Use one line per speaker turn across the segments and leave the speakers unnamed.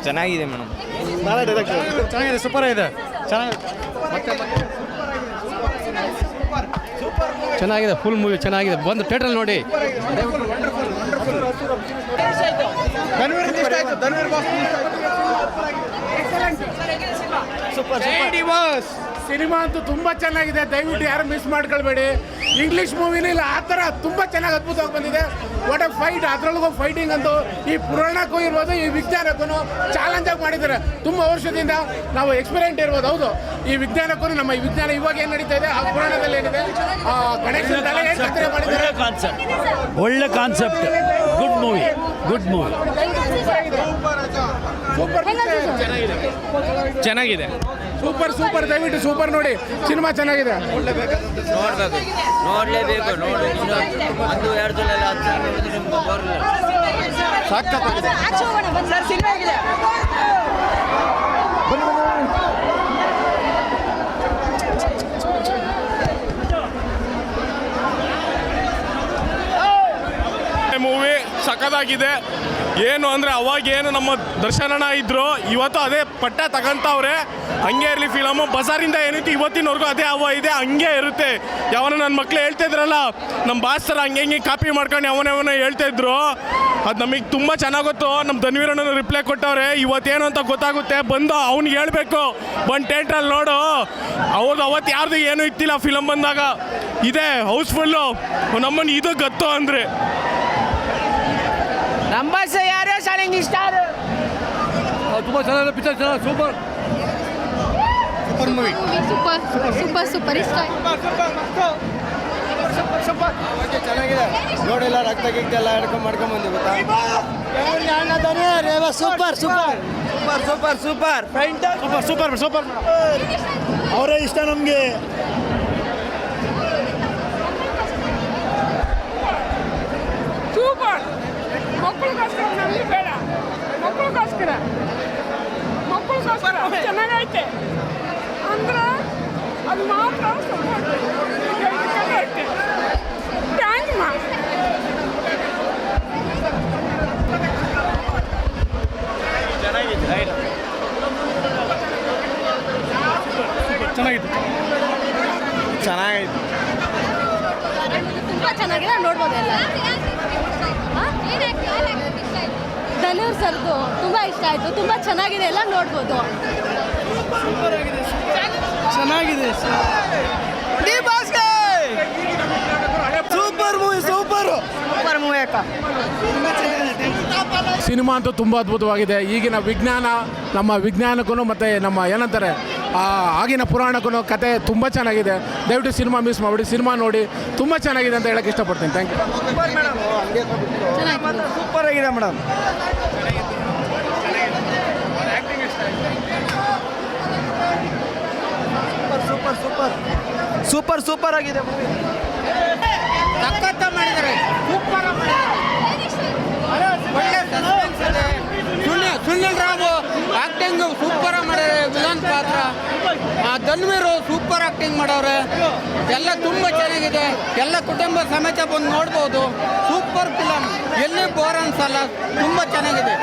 ಚೆನ್ನಾಗಿದೆ ಮೇಡಮ್.
ಚೆನ್ನಾಗಿದೆ, ಸೂಪರ್ ಆಗಿದೆ, ಚೆನ್ನಾಗಿದೆ, ಫುಲ್ ಮೂವಿ ಚೆನ್ನಾಗಿದೆ. ಬಂದು ಥಿಯೇಟ್ರಲ್ಲಿ ನೋಡಿ.
ಸಿನಿಮಾ ಅಂತೂ ತುಂಬ ಚೆನ್ನಾಗಿದೆ, ದಯವಿಟ್ಟು ಯಾರು ಮಿಸ್ ಮಾಡ್ಕೊಳ್ಬೇಡಿ. ಇಂಗ್ಲೀಷ್ ಮೂವಿನೇ ಇಲ್ಲ ಆ ಥರ ತುಂಬ ಚೆನ್ನಾಗಿ ಅದ್ಭುತವಾಗಿ ಬಂದಿದೆ. ವಾಟ್ ಎ ಫೈಟ್, ಅದರೊಳಗೂ ಫೈಟಿಂಗ್ ಅಂತೂ ಈ ಪುರಾಣಕ್ಕೂ ಇರ್ಬೋದು, ಈ ವಿಜ್ಞಾನಕ್ಕೂ ಚಾಲೆಂಜ್ ಆಗಿ ಮಾಡಿದ್ದಾರೆ. ತುಂಬ ವರ್ಷದಿಂದ ನಾವು ಎಕ್ಸ್ಪೀರಿಯೆಂಟ್ ಇರ್ಬೋದು, ಹೌದು. ಈ ವಿಜ್ಞಾನಕ್ಕೂ ನಮ್ಮ ಈ ವಿಜ್ಞಾನ ಇವಾಗ ಏನು ನಡೀತಾ ಇದೆ, ಆ ಪುರಾಣದಲ್ಲಿ ಏನಿದೆ, ಗಣೇಶನ ತಲೆ ಏನು ಕತ್ತರೆ ಮಾಡಿದ್ದಾರೆ.
ಒಳ್ಳೆ concept, good movie, good movie.
ಚೆನ್ನಾಗಿದೆ,
ಸೂಪರ್ ಸೂಪರ್, ದಯವಿಟ್ಟು ಸೂಪರ್ ನೋಡಿ. ಸಿನಿಮಾ ಚೆನ್ನಾಗಿದೆ,
ನೋಡಲೇಬೇಕು. ನೋಡಿ ಒಂದು 2 ಸಲ
ಸಾಕಾಗಿದೆ.
ಮೂವಿ ಸಖತ್ತಾಗಿದೆ. ಏನು ಅಂದರೆ ಅವಾಗೇನು ನಮ್ಮ ದರ್ಶನಣ್ಣ ಇದ್ರು, ಇವತ್ತು ಅದೇ ಪಟ್ಟ ತಗೊಂತವ್ರೆ. ಹಂಗೆ ಇರಲಿ ಫಿಲಮು. ಬಜಾರಿಂದ ಏನಿತ್ತು ಇವತ್ತಿನವರೆಗೂ ಅದೇ ಹವ ಇದೆ, ಹಂಗೆ ಇರುತ್ತೆ. ಯಾವನ ನನ್ನ ಮಕ್ಳು ಹೇಳ್ತಾ ಇದ್ರಲ್ಲ, ನಮ್ಮ ಬಾಸ್ ಥರ ಹಂಗೆ ಕಾಪಿ ಮಾಡ್ಕೊಂಡು ಅವನೇ ಹೇಳ್ತಾ ಇದ್ರು. ಅದು ನಮಗೆ ತುಂಬ ಚೆನ್ನಾಗಿ ಗೊತ್ತು. ನಮ್ಮ ಧನ್ವೀರಣ್ಣನ ರಿಪ್ಲೈ ಕೊಟ್ಟವ್ರೆ. ಇವತ್ತೇನು ಅಂತ ಗೊತ್ತಾಗುತ್ತೆ, ಬಂದು ಅವ್ನಿಗೆ ಹೇಳಬೇಕು, ಬಂದು ಥಿಯೇಟ್ರಲ್ಲಿ ನೋಡು. ಅವ್ರದ್ದು ಅವತ್ತು ಯಾರ್ದು ಏನೂ ಇತ್ತಿಲ್ಲ ಫಿಲಮ್ ಬಂದಾಗ. ಇದೆ ಹೌಸ್ಫುಲ್ಲು, ನಮ್ಮನ್ನು ಇದು ಗೊತ್ತು ಅಂದರೆ
ನಮ್ಮ ಬಸ್ ಯಾರು ಶಾಲೆಂಗ್ ಇಷ್ಟ.
ತುಂಬ ಚೆನ್ನಾಗಿದೆ ಪಿಕ್ಚರ್, ಚೆನ್ನಾಗಿ ಸೂಪರ್ ಮೂವಿ.
ಸೂಪರ್ ಇಷ್ಟ
ಚೆನ್ನಾಗಿದೆ. ನೋಡಿಲ್ಲ, ರಕ್ತ ಗಿಕ್ತೆಲ್ಲ ಮಾಡ್ಕೊಂಡ್ ಬಂದು ಗೊತ್ತಾ. Super super super super super super super ಅವರೇ ಇಷ್ಟ ನಮಗೆ.
ಸೂಪರ್. ಮಕ್ಕಳಿಗೋಸ್ಕರ ನಮಗೆ ಬೇಡ, ಮಕ್ಕಳಿಗೋಸ್ಕರ ಚೆನ್ನಾಗೈತೆ ಅಂದ್ರೆ ಅದು ಮಾತ್ರ ಐತೆ. ಥ್ಯಾಂಕ್ ಮಾ.
ಚೆನ್ನಾಗಿದೆ.
ತುಂಬ ಚೆನ್ನಾಗಿದೆ, ನೋಡ್ಬೋದು ಎಲ್ಲ. ಧನುರ್ ಸರ್ದು ತುಂಬ ಇಷ್ಟ ಆಯಿತು, ತುಂಬ ಚೆನ್ನಾಗಿದೆ, ಎಲ್ಲ ನೋಡ್ಬೋದು.
ಚೆನ್ನಾಗಿದೆ, ಸೂಪರ್ ಮೂವಿ, ಸೂಪರ್ ಮೂವಿ ಅಕ್ಕ.
ಸಿನಿಮಾ ಅಂತೂ ತುಂಬ ಅದ್ಭುತವಾಗಿದೆ. ಈಗಿನ ವಿಜ್ಞಾನ, ನಮ್ಮ ವಿಜ್ಞಾನಕ್ಕೂ ಮತ್ತು ನಮ್ಮ ಏನಂತಾರೆ ಆಗಿನ ಪುರಾಣಕ್ಕೂ ಕತೆ ತುಂಬ ಚೆನ್ನಾಗಿದೆ. ದಯವಿಟ್ಟು ಸಿನಿಮಾ ಮಿಸ್ ಮಾಡಿಬಿಡಿ, ಸಿನಿಮಾ ನೋಡಿ, ತುಂಬ ಚೆನ್ನಾಗಿದೆ ಅಂತ ಹೇಳಕ್ಕೆ ಇಷ್ಟಪಡ್ತೀನಿ. Thank you.
ಸೂಪರ್ ಆಗಿದೆ madam. Super super super super ಆಗಿದೆ ಮೂವಿ.
ಸಖತ್ತ ಮಾಡಿದ್ದಾರೆ, super Sunil Rao acting super ಮಾಡ್ಯಾರೆ. ವಿಲನ್ ಪಾತ್ರ ಧನ್ವೀರು ಸೂಪರ್ ಆಕ್ಟಿಂಗ್ ಮಾಡವ್ರೆ. ಎಲ್ಲ ತುಂಬ ಚೆನ್ನಾಗಿದೆ, ಎಲ್ಲ ಕುಟುಂಬ ಸಮೇತ ಬಂದು ನೋಡ್ಬೋದು. ಸೂಪರ್ ಫಿಲಮ್, ಎಲ್ಲಿ ಬೋರ್ ಅನ್ಸಲ್ಲ, ತುಂಬ ಚೆನ್ನಾಗಿದೆ.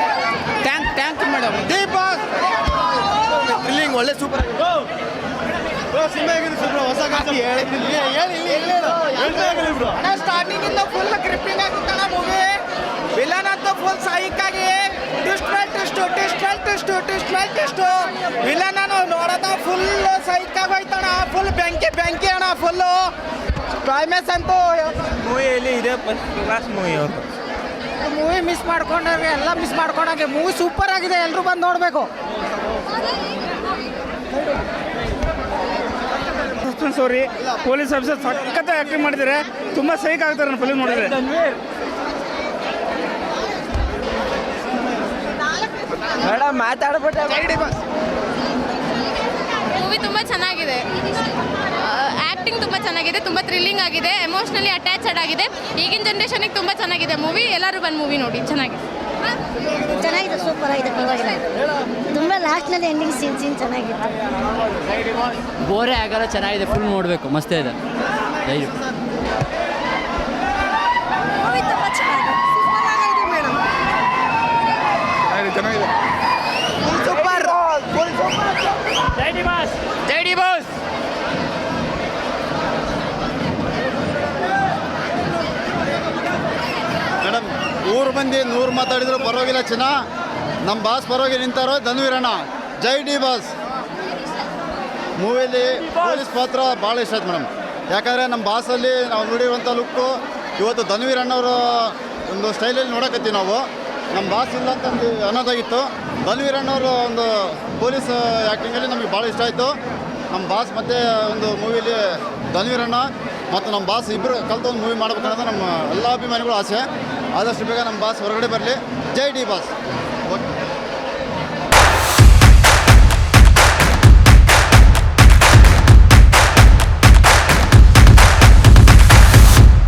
Thank you madam.
ಥ್ರಿಲ್ಲಿಂಗ್ ಒಳ್ಳೆ ಸೂಪರ್ ಆಗಿದೆ.
ಸ್ಟಾರ್ಟಿಂಗ್ ಇಂದ ಫುಲ್ ಗ್ರಿಪ್ಪಿಂಗ್ ಆಗಿತ್ತಣ್ಣ ಮೂವಿ. ವಿಲನ್ ಅಂತೂ ಫುಲ್ ಸೈಕ್ ಆಗಿ ಟ್ವಿಸ್ಟ್ ವಿಲನ್ ನೋಡೋದ ಫುಲ್ ಸೈಕ್ ಆಗಿ ಹೋಯ್ತಣ್ಣ. ಫುಲ್ ಬೆಂಕಿ ಅಣ್ಣ, ಫುಲ್ಲು ಕ್ಲೈಮ್ಯಾಕ್ಸ್ ಅಂತೂ
ಮೂವಿಯಲ್ಲಿ ಇದೆ ಫಸ್ಟ್ ಕ್ಲಾಸ್ ಮೂವಿ. ಅವರು
ಮೂವಿ ಮಿಸ್ ಮಾಡ್ಕೊಂಡ್ರೆ ಎಲ್ಲ ಮಿಸ್ ಮಾಡ್ಕೊಂಡಾಗೆ. ಮೂವಿ ಸೂಪರ್ ಆಗಿದೆ, ಎಲ್ಲರೂ ಬಂದು ನೋಡಬೇಕು.
ಸಾರಿ, ಪೊಲೀಸ್ ಆಫೀಸರ್ ಸಖತ್ತ ಆಕ್ಟಿಂಗ್ ಮಾಡಿದ್ದಾರೆ. ತುಂಬ ಸೈಕ್ ಆಗ್ತಾರೆ ನನ್ನ ಫಿಲ್ಮ್ ನೋಡಿದ್ರೆ.
ಮೇಡಮ್ ಮಾತಾಡ್ಬಿಟ್ಟೆ.
ಮೂವಿ ತುಂಬ ಚೆನ್ನಾಗಿದೆ, ಆ್ಯಕ್ಟಿಂಗ್ ತುಂಬ ಚೆನ್ನಾಗಿದೆ, ತುಂಬ ಥ್ರಿಲ್ಲಿಂಗ್ ಆಗಿದೆ, ಎಮೋಷ್ನಲಿ ಅಟ್ಯಾಚ್ಡ್ ಆಗಿದೆ. ಈಗಿನ ಜನ್ರೇಷನಿಗೆ ತುಂಬ ಚೆನ್ನಾಗಿದೆ ಮೂವಿ. ಎಲ್ಲರೂ ಬಂದು ಮೂವಿ ನೋಡಿ, ಚೆನ್ನಾಗಿದೆ.
ಸೂಪರ್ ಆಗಿದೆ, ಪರವಾಗಿಲ್ಲ. ತುಂಬ ಲಾಸ್ಟ್ನಲ್ಲಿ ಎಂಡಿಂಗ್ ಸೀನ್ ಚೆನ್ನಾಗಿತ್ತು.
ಬೋರೇ ಆಗಲ್ಲ, ಚೆನ್ನಾಗಿದೆ, ಫುಲ್ ನೋಡಬೇಕು, ಮಸ್ತ್ ಇದೆ.
ಚೆನ್ನಾಗಿದೆ.
ಸೂಪರ್
ಜೈ ಡಿ ಬಾಸ್.
ಜೈ ಡಿ ಬಾಸ್.
ಮೇಡಮ್ ಊರು ಮಂದಿ 100 ಮಾತಾಡಿದ್ರು ಪರವಾಗಿಲ್ಲ ಚಿನ್ನ. ನಮ್ಮ ಬಾಸ್ ಪರವಾಗಿ ನಿಂತಾರೋ ಧನ್ವೀರಣ್ಣ. ಜೈ ಡಿ ಬಾಸ್. ಮೂವಿಲಿ ಪೊಲೀಸ್ ಪಾತ್ರ ಭಾಳ ಇಷ್ಟ ಆಯ್ತು ಮೇಡಮ್. ಯಾಕಂದರೆ ನಮ್ಮ ಬಾಸಲ್ಲಿ ನಾವು ನೋಡಿರುವಂಥ ಲುಕ್ಕು ಇವತ್ತು ಧನ್ವೀರಣ್ಣವರ ಒಂದು ಸ್ಟೈಲಲ್ಲಿ ನೋಡಕತ್ತೀವಿ ನಾವು. ನಮ್ಮ ಬಾಸ್ ಇಲ್ಲ ಅಂತಂದು ಅನ್ನೋದಾಗಿತ್ತು. ಧನ್ವೀರಣ್ಣವ್ರ ಒಂದು ಪೊಲೀಸ್ ಆ್ಯಕ್ಟಿಂಗಲ್ಲಿ ನಮಗೆ ಭಾಳ ಇಷ್ಟ ಆಯಿತು. ನಮ್ಮ ಬಾಸ್ ಮತ್ತು ಒಂದು ಮೂವಿಲಿ ಧನ್ವೀರಣ್ಣ ಮತ್ತು ನಮ್ಮ ಬಾಸ್ ಇಬ್ಬರು ಕಲ್ತು ಒಂದು ಮೂವಿ ಮಾಡ್ಬೇಕನ್ನೋದು ನಮ್ಮ ಎಲ್ಲ ಅಭಿಮಾನಿಗಳು ಆಸೆ. ಆದಷ್ಟು ಬೇಗ ನಮ್ಮ ಬಾಸ್ ಹೊರಗಡೆ ಬರಲಿ. ಜೈ ಡಿ ಬಾಸ್.